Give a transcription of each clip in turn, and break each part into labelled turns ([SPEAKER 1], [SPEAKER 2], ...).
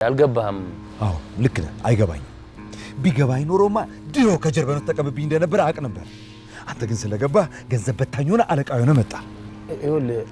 [SPEAKER 1] አልገባህም?
[SPEAKER 2] አዎ ልክ ነህ። አይገባኝም። ቢገባኝ ኖሮማ ድሮ ከጀርባ ነው ተቀበብኝ እንደነበር አቅ ነበር። አንተ ግን ስለገባህ ገንዘብ በታኝ ሆነ አለቃ ሆነ መጣ።
[SPEAKER 1] ይኸውልህ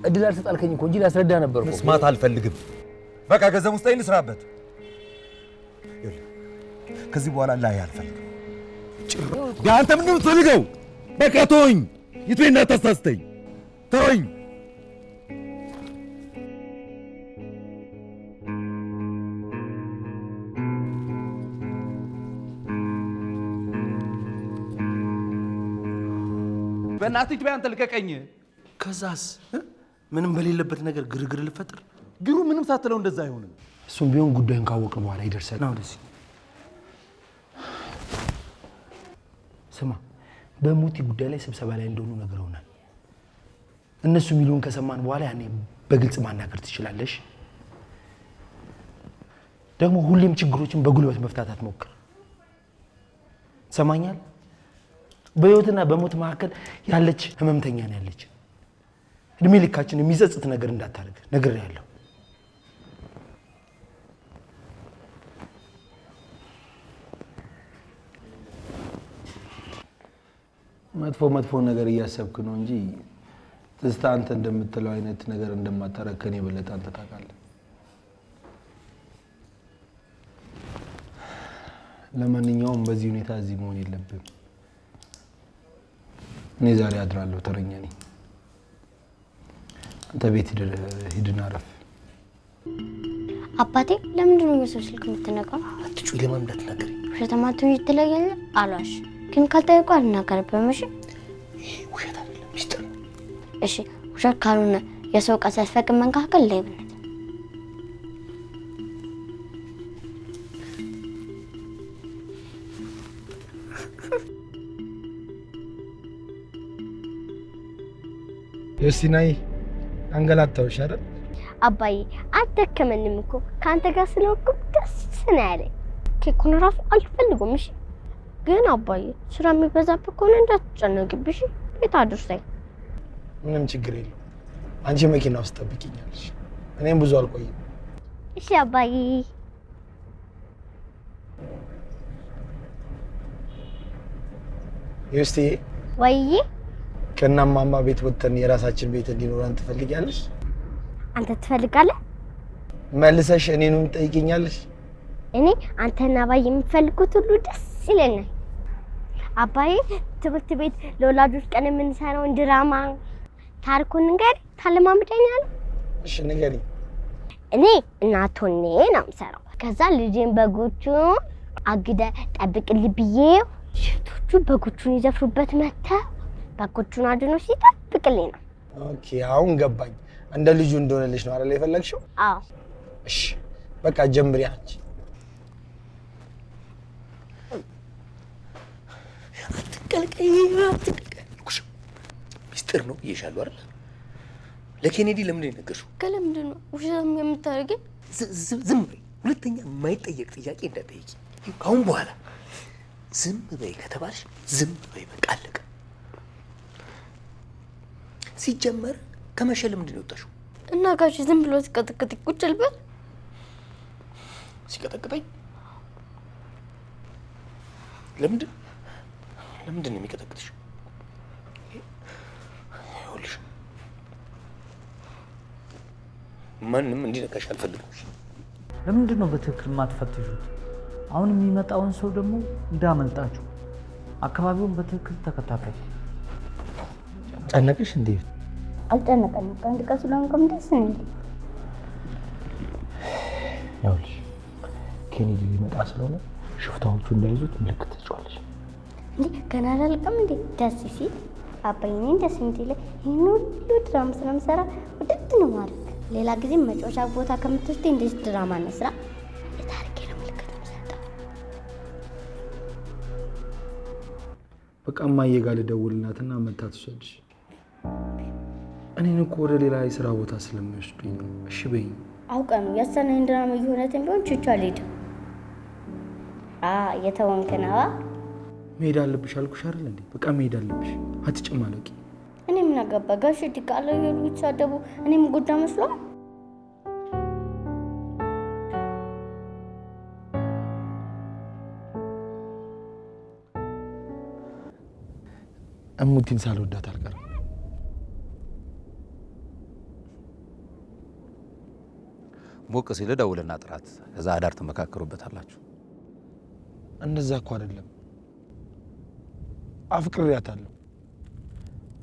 [SPEAKER 1] እድል አልሰጣልከኝ እኮ እንጂ ላስረዳ ነበር እኮ።
[SPEAKER 2] መስማት አልፈልግም። በቃ ገንዘብ ውስጥ እንስራበት። ይኸውልህ ከዚህ በኋላ ላይ አልፈልግም። አንተ ምንድን ነው የምትፈልገው? በቃ ተወኝ። ይትቤና ታስታስተኝ ተወኝ።
[SPEAKER 3] በእናትህ ይትቤ አንተ ልቀቀኝ።
[SPEAKER 1] ከዛስ ምንም በሌለበት ነገር ግርግር ልፈጥር?
[SPEAKER 3] ግሩ ምንም ሳትለው እንደዛ አይሆንም።
[SPEAKER 1] እሱም ቢሆን ጉዳዩን ካወቀ በኋላ ይደርሳል። ነው ደስ ስማ፣ በሙቲ ጉዳይ ላይ ስብሰባ ላይ እንደሆኑ ነገርውናል። እነሱ ሚሊዮን ከሰማን በኋላ ያኔ በግልጽ ማናገር ትችላለሽ። ደግሞ ሁሌም ችግሮችን በጉልበት መፍታት አትሞክር። ሰማኛል። በህይወትና በሞት መካከል ያለች ህመምተኛ ነው ያለች። እድሜ ልካችን የሚጸጽት ነገር እንዳታደርግ ነግሬሃለሁ። መጥፎ ነገር እያሰብክ ነው እንጂ ትዝታ አንተ እንደምትለው አይነት ነገር እንደማታረግ ከኔ የበለጠ አንተ ታውቃለህ። ለማንኛውም በዚህ ሁኔታ እዚህ መሆን የለብህም። እኔ ዛሬ አድራለሁ፣ ተረኛ ነኝ። አንተ ቤት ሂድና አረፍ።
[SPEAKER 4] አባቴ ለምንድን ነው የሰው ስልክ የምትነካው?
[SPEAKER 1] አትጩይ፣ ለማን እንዳትናገሪ።
[SPEAKER 4] ውሸታማቱን ይትለያለ አሏሽ። ግን ካልጠየቁ አልናገርብህም። እሺ
[SPEAKER 1] ውሸት አይደለም ሚስጥር ነው።
[SPEAKER 4] እሺ ውሸት ካልሆነ የሰው ዕቃ ሲያስፈቅድ መንካከል ሌብነት።
[SPEAKER 1] የሲናይ አንገላታውሽ አይደል?
[SPEAKER 4] አባዬ አትደከመንም እኮ ካንተ ጋር ስለሆንኩ ደስ ነው ያለኝ። ኬኩን ራሱ አልፈልጉም። እሺ ግን አባዬ ስራ የሚበዛብህ ከሆነ እንዳትጨነቅብሽ፣ ቤት አድርሰኝ።
[SPEAKER 1] ምንም ችግር የለም። አንቺ መኪና ውስጥ ጠብቂኛለሽ፣ እኔም ብዙ አልቆይም።
[SPEAKER 4] እሺ አባዬ።
[SPEAKER 1] ዩስቲ
[SPEAKER 4] ወይዬ
[SPEAKER 1] ከእናማማ ቤት ወጥተን የራሳችን ቤት እንዲኖረን ትፈልጊያለሽ?
[SPEAKER 4] አንተ ትፈልጋለህ?
[SPEAKER 1] መልሰሽ እኔንም ትጠይቂኛለሽ?
[SPEAKER 4] እኔ አንተና አባዬ የምትፈልጉት ሁሉ ደስ ይለኛል። አባዬ ትምህርት ቤት ለወላጆች ቀን የምንሰራውን ድራማ ታሪኩን ንገሪ፣ ታለማምደኛለህ?
[SPEAKER 1] እሺ ንገሪ።
[SPEAKER 4] እኔ እናት ሆኜ ነው የምሰራው። ከዛ ልጄን በጎቹን አግደ ጠብቅልኝ ብዬ ሽፍቶቹ በጎቹን ይዘፍሩበት መተው በጎቹን አድኖ ሲጠብቅልኝ ነው።
[SPEAKER 1] ኦኬ አሁን ገባኝ። እንደ ልጁ እንደሆነልሽ ነው አይደል የፈለግሽው?
[SPEAKER 4] አዎ።
[SPEAKER 1] እሺ በቃ ጀምሪ አንቺ። አትቀልቀልኩሽ። ሚስጥር ነው ብዬሻለሁ አይደል? ለኬኔዲ ለምን ነገርሽው?
[SPEAKER 4] ለምንድን ነው ውሸታም የምታደርገኝ?
[SPEAKER 1] ዝም በይ። ሁለተኛ የማይጠየቅ ጥያቄ እንዳትጠይቂ። ከአሁን በኋላ ዝም በይ ከተባልሽ ዝም በይ፣ በቃ አለቀ። ሲጀመር ከመሸ ለምንድን ነው የወጣሽው?
[SPEAKER 4] እና ጋሽ ዝም ብሎ ሲቀጠቅጥ ቁጭ ልበል?
[SPEAKER 1] ሲቀጠቅጠኝ ለምንድን ነው የሚቀጠቅጥሽ? ይኸውልሽ ማንም እንዲነካሽ አልፈልግም።
[SPEAKER 5] ለምንድን ነው በትክክል የማትፈትሹት? አሁን የሚመጣውን ሰው ደግሞ እንዳመልጣችሁ አካባቢውን በትክክል ተከታተሉ። ጨነቅሽ እንዴ?
[SPEAKER 4] አልጨነቀኝም። ከአንድ ቀን ስለሆንኩም ደስ ነው የሚለኝ።
[SPEAKER 1] ይኸውልሽ ኬኔዲ ሊመጣ ስለሆነ ሽፍታዎቹ እንዳይዙት ምልክት ትጫዋለሽ።
[SPEAKER 4] እንዴ ገና አላልቅም እንዴ? ደስ ሲል አባዬ እኔን ደስ እንዲለኝ ይህን ሁሉ ድራማ ስለምሰራ ውድድ ነው ማድረግ። ሌላ ጊዜ መጫወቻ ቦታ ከምትወስደኝ እንደዚህ ድራማ እንስራ። የታሪኬ ነው ምልክት የምሰጠው።
[SPEAKER 1] በቃ እማዬ ጋር ልደውልላትና መታ ትወስድሽ። እኔን እኮ ወደ ሌላ የስራ ቦታ ስለሚወስዱኝ ነው። እሺ በይኝ።
[SPEAKER 4] አውቀህ ነው ያሰናኝ ድራማ እየሆነትን ቢሆን ችቹ አልሄድም። የተወንክ ነው።
[SPEAKER 1] መሄድ አለብሽ አልኩሽ አይደል እንዴ? በቃ መሄድ አለብሽ። አትጨማለቂ።
[SPEAKER 4] እኔ ምን አገባ? ጋሽ ዲቃላ ይሉ ይሳደቡ እኔም ጎዳ መስሏል።
[SPEAKER 1] እሙቲን ሳልወዳት አልቀርም።
[SPEAKER 2] ሞቅ ሲል ደውልና ጥራት፣ ከዛ አዳር ተመካከሩበታላችሁ።
[SPEAKER 1] እንደዛ እኮ አይደለም፣ አፍቅሬያታለሁ።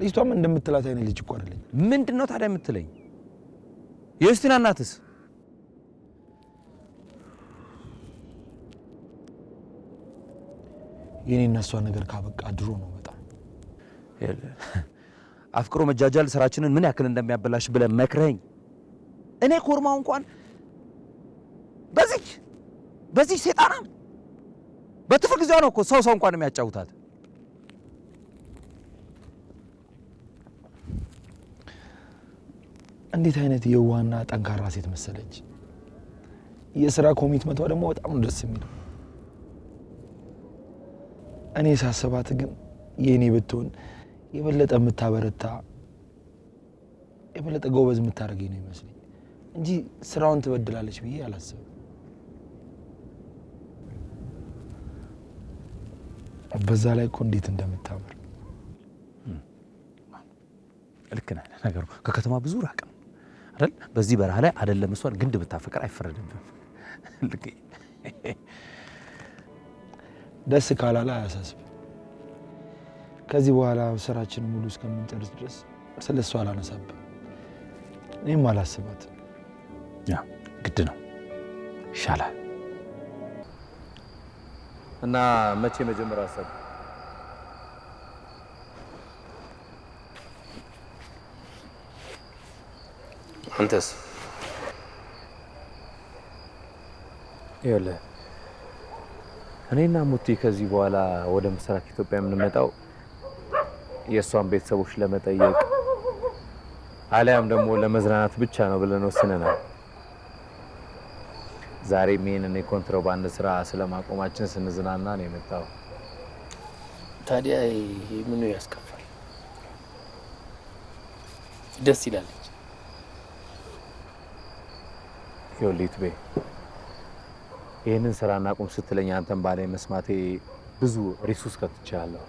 [SPEAKER 1] ልጅቷም እንደምትላት አይነት ልጅ እኮ አይደለኝ።
[SPEAKER 2] ምንድነው ታዲያ የምትለኝ? የዩስቲና እናትስ?
[SPEAKER 1] የኔ እና እሷ ነገር ካበቃ ድሮ ነው። በጣም
[SPEAKER 2] አፍቅሮ መጃጃል ስራችንን ምን ያክል እንደሚያበላሽ ብለህ መክረኝ። እኔ ኮርማው እንኳን በዚህ ሴጣና በትርፍ ጊዜዋ ነው እኮ ሰው እንኳን የሚያጫውታት።
[SPEAKER 1] እንዴት አይነት የዋህና ጠንካራ ሴት መሰለች። የሥራ ኮሚትመንቷ ደግሞ በጣም ነው ደስ የሚለው። እኔ ሳስባት ግን የኔ ብትሆን የበለጠ የምታበረታ የበለጠ ጎበዝ የምታደርገኝ ነው ይመስለኝ እንጂ ስራውን ትበድላለች ብዬ አላስብም። በዛ ላይ እኮ እንዴት እንደምታምር።
[SPEAKER 2] ልክ ነህ። ነገሩ ከከተማ ብዙ ራቅ ነው አይደል? በዚህ በረሃ ላይ አይደለም እሷን ግንድ ብታፈቅር አይፈረድብም። ልክ
[SPEAKER 1] ደስ ካላላ አያሳስብ። ከዚህ በኋላ ስራችን ሙሉ እስከምንጨርስ ድረስ ስለ እሷ አላነሳብም። እኔም አላስባት።
[SPEAKER 2] ያ ግድ ነው፣ ይሻላል። እና መቼ መጀመሪያ አሰብ? አንተስ? ይኸውልህ እኔና ሙቲ ከዚህ በኋላ ወደ ምስራቅ ኢትዮጵያ የምንመጣው የእሷን ቤተሰቦች ለመጠየቅ አሊያም ደግሞ ለመዝናናት ብቻ ነው ብለን ወስነናል። ዛሬም ይህንን የኮንትሮባንድ ስራ ስለማቆማችን ስንዝናና ነው የመጣው።
[SPEAKER 6] ታዲያ ምኑ ያስከፋል? ደስ ይላለች።
[SPEAKER 2] ይኸውልህ ቤ ይህንን ስራ እናቁም ስትለኝ አንተን ባላይ መስማቴ ብዙ ሪሱስ ከትቻለሁ።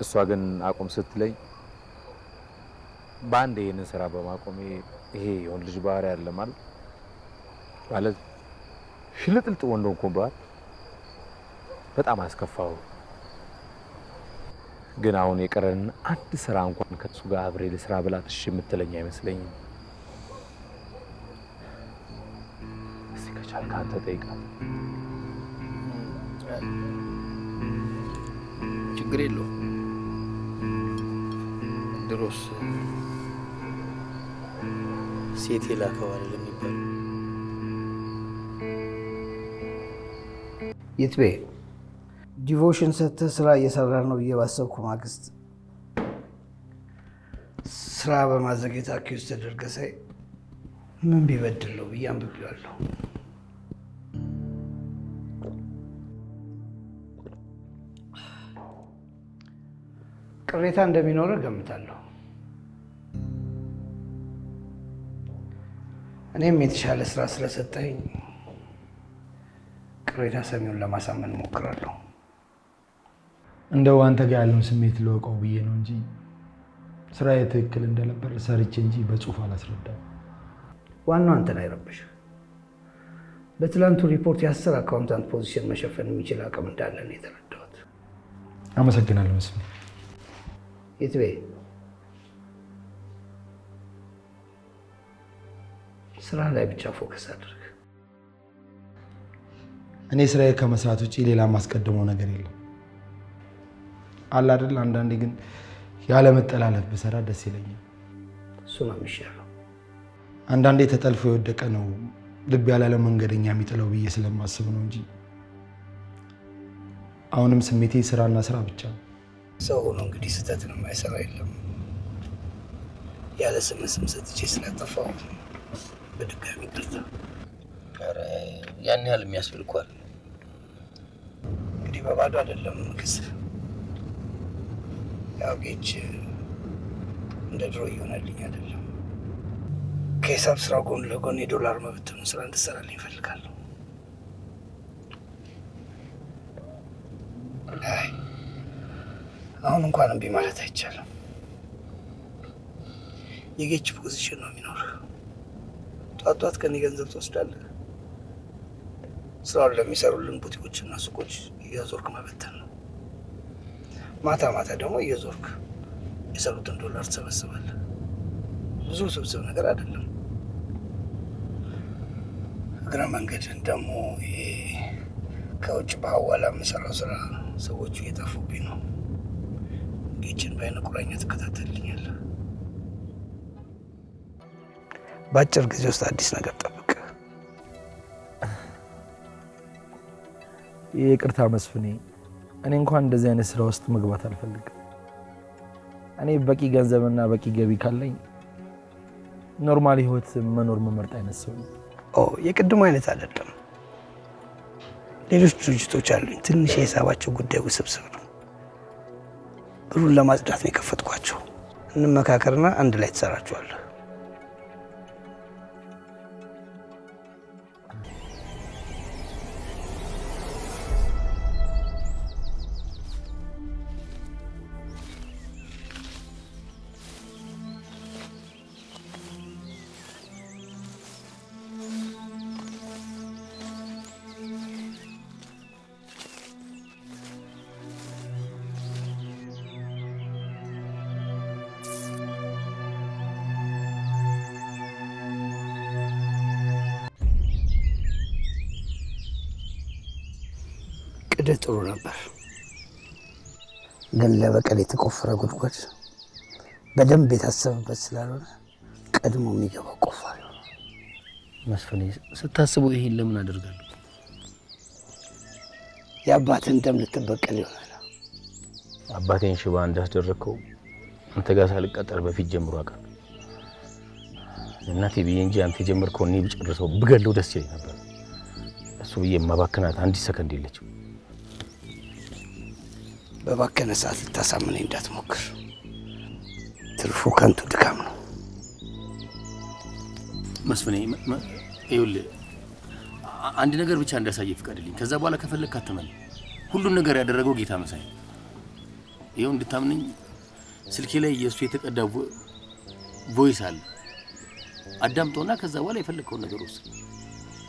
[SPEAKER 2] እሷ ግን አቁም ስትለኝ በአንድ ይህንን ስራ በማቆሜ ይሄ የወንድ ልጅ ባህሪ ያለ ማለት ሽልጥልጥ ወንድ ሆንኩባት በጣም አስከፋው። ግን አሁን የቀረን አንድ ስራ እንኳን ከሱ ጋር አብሬ ልስራ ብላት እሺ የምትለኝ አይመስለኝም። እስቲ ከቻልክ አንተ ጠይቃት።
[SPEAKER 6] ችግር የለውም። ድሮስ ሴት የላከው አይደለም የሚባለው።
[SPEAKER 7] ይትቤ ዲቮሽን ሰጥተህ ስራ እየሰራ ነው ብዬ ባሰብኩ ማግስት ስራ በማዘግየት አኪውዝ ተደርገህ ሳይ ምን ቢበድል ነው ብዬ አንብቤዋለሁ። ቅሬታ እንደሚኖርህ ገምታለሁ። እኔም የተሻለ ስራ ስለሰጠኝ ቅሬታ ሰሚውን ለማሳመን እሞክራለሁ።
[SPEAKER 1] እንደው አንተ ጋር ያለውን ስሜት ልወቀው ብዬ ነው እንጂ ስራዬ ትክክል እንደነበር ሰርቼ እንጂ በጽሁፍ አላስረዳም።
[SPEAKER 7] ዋናው አንተን አይረብሽህ። በትላንቱ ሪፖርት የ10 አካውንታንት ፖዚሽን መሸፈን የሚችል አቅም እንዳለን የተረዳሁት።
[SPEAKER 1] አመሰግናለሁ መስፍን።
[SPEAKER 7] ይትቤ ስራ ላይ ብቻ ፎከስ አድርግ።
[SPEAKER 1] እኔ ስራዬ ከመስራት ውጪ ሌላ ማስቀደመው ነገር የለም። አለ አይደል? አንዳንዴ ግን ያለ መጠላለፍ ብሰራ ደስ ይለኛል።
[SPEAKER 7] እሱ ነው የሚሻለው።
[SPEAKER 1] አንዳንዴ ተጠልፎ የወደቀ ነው ልብ ያላለ መንገደኛ የሚጥለው ብዬ ስለማስብ ነው እንጂ አሁንም ስሜቴ ስራና ስራ ብቻ ነው።
[SPEAKER 7] ሰው ሆኖ እንግዲህ ስህተትን የማይሰራ የለም። ያለ ስም ሰጥቼ ስለጠፋው በድጋሚ ይቅርታ።
[SPEAKER 6] ኧረ ያን ያህል የሚያስብል እኮ አይደለም።
[SPEAKER 7] እንግዲህ በባዶ አይደለም ክስ። ያው ጌች እንደ ድሮ እየሆነልኝ አይደለም። ከሂሳብ ስራው ጎን ለጎን የዶላር መበተኑን ስራ እንድትሰራልኝ እፈልጋለሁ። አሁን እንኳን እምቢ ማለት አይቻልም። የጌች ፖዚሽን ነው የሚኖር። ጧት ከኔ ገንዘብ ትወስዳለህ። ስራውን ለሚሰሩልን ቡቲኮችና ሱቆች እያዞርክ መበተን ነው። ማታ ደግሞ እየዞርክ የሰሩትን ዶላር ትሰበስባለህ። ብዙ ስብስብ ነገር አይደለም። እግረ መንገድን ደግሞ ከውጭ በሐዋላ የምሰራው ስራ ሰዎቹ እየጠፉብኝ ነው። ጌችን በአይነ ቁራኛ ትከታተልኛለህ። በአጭር ጊዜ ውስጥ አዲስ ነገር ጠብቅ።
[SPEAKER 1] ይቅርታ መስፍኔ፣ እኔ እንኳን እንደዚህ አይነት ስራ ውስጥ መግባት አልፈልግም። እኔ በቂ ገንዘብና በቂ ገቢ ካለኝ ኖርማል ህይወት መኖር መመርጥ አይነት ሰው ነው።
[SPEAKER 7] የቅድሙ አይነት አይደለም። ሌሎች ድርጅቶች አሉኝ። ትንሽ የሂሳባቸው ጉዳይ ውስብስብ ነው። ብሩን ለማጽዳት ነው የከፈትኳቸው። እንመካከርና አንድ ላይ ትሰራቸዋለህ። ቅድህ ጥሩ ነበር፣ ግን ለበቀል የተቆፈረ ጉድጓድ በደንብ የታሰበበት ስላልሆነ ቀድሞ የሚገባው ቆፋሪ ነው።
[SPEAKER 6] መስፍኔ ስታስበው ይሄን ለምን አደርጋለሁ?
[SPEAKER 7] የአባትን ደም ልትበቀል ይሆናል።
[SPEAKER 6] አባቴን ሽባ እንዳስደረግከው አንተ ጋር ሳልቀጠር በፊት ጀምሮ አውቃለሁ። እናቴ ብዬ እንጂ አንተ የጀመርከው እኔ ብጨርሰው ብገለው ደስ ይለኝ ነበር። እሱ ብዬ የማባክናት አንዲት ሰከንድ የለችም።
[SPEAKER 7] በባከነ ሰዓት ልታሳምነኝ እንዳትሞክር። ትርፉ ከንቱ ድካም ነው።
[SPEAKER 6] መስፍኔ ይኸውልህ አንድ ነገር ብቻ እንዳሳየህ ፍቀድልኝ። ከዛ በኋላ ከፈለግክ አትመን። ሁሉን ነገር ያደረገው ጌታ መሳይ። ይኸው እንድታምነኝ ስልኬ ላይ የእሱ የተቀዳ ቮይስ አለ። አዳምጠውና ከዛ በኋላ የፈለግከውን ነገር ወስድ።